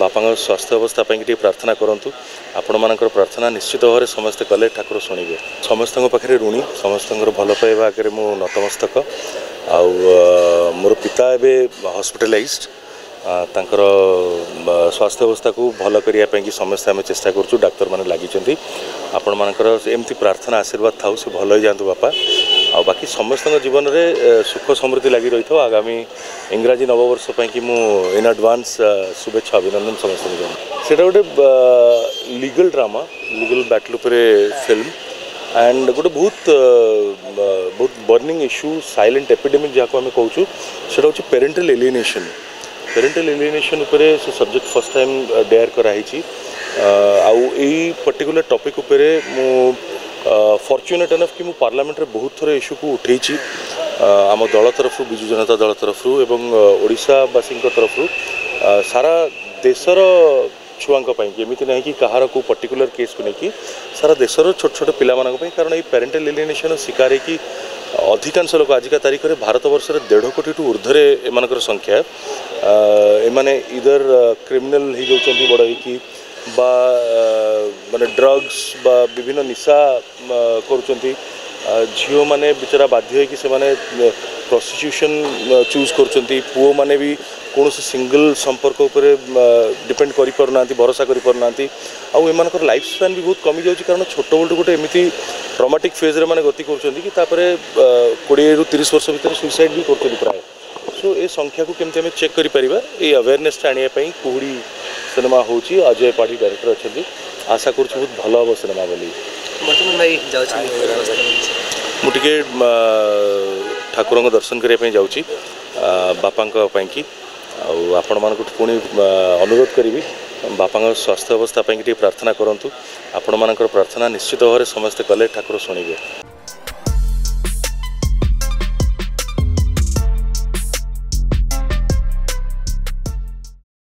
बापा स्वास्थ्य अवस्था पर प्रार्थना करूँ आपण मान प्रार्थना निश्चित भाव समस्ते कले ठाकुर शुणे समस्त पाखे ऋणी समस्त भल पाइबा आगे मु नतमस्तक मोर पिता एवं हॉस्पिटलाइज्ड तांकर स्वास्थ्य अवस्था को भल करने समस्ते आम चेष्टा करूँ डाक्तर मैंने लगी आपण मानकर एमती प्रार्थना आशीर्वाद था से भल ही जातु बापा आ बाकी समस्त जीवन में सुख समृद्धि लगी रही था आगामी इंग्राजी नववर्ष कि मु इन एडवांस शुभेच्छा अभिनंदन समस्त से गोटे लीगल ड्रामा लीगल बैटल उपर फिल्म एंड गोटे बहुत बर्निंग इश्यू साइलेंट एपिडेमिक जहाँ आम कहूँ से हूँ पेरेंटल एलिएनेशन उपरे से सब्जेक्ट फर्स्ट टाइम डेयर कराई आई पर्टिकुलर टॉपिक उपरे मु फॉर्च्यूनेट एनफ कि मु पार्लियामेंट रे बहुत थोड़े इश्यू को उठे आम दल तरफ विजु जनता दल तरफ ओडिशावासी तरफ सारा देशर छुआंपाई एमती ना कि कहार को पर्टिकुलर केस को लेकिन सारा देशर छोट छोट पिला कारण ये पेरेंटल एलिएनेशन शिकार है अधिकांश लोक आजिका तारीख में भारत वर्ष 1.5 कोटी टू ऊर्धरे एम संख्या एमाने इधर क्रिमिनल हो जाती बड़ हो माने ड्रग्स बा विभिन्न निशा करुँच झील मैंने बेचारा बाध्य हो प्रोस्टिट्यूशन चूज कर पुओ मैंने भी कौन सिंगल संपर्क उपर डिपेंड कर भरोसा कर लाइफ स्पान भी बहुत कमी जाऊँगी कारण छोट बेलू गोटे एमती ट्रॉमेटिक फेज रे माने गति कर 20 ରୁ 30 वर्ष भर सुइसाइड भी कर प्राय सो ये संख्या को केमती चेक कर ये अवेयरनेस आने कुहुड़ी सिनेमा होची अजय पाठी डायरेक्टर अच्छा आशा कर बहुत भल हम सिनेमा बोली मुझे ठाकुर दर्शन करने जाऊँगी बापा कि आपण मान पुणी अनुरोध करी बापा स्वास्थ्य अवस्था पर प्रार्थना करूँ आपण मान प्रार्थना निश्चित भाव समस्ते कले ठाकुर शुणे।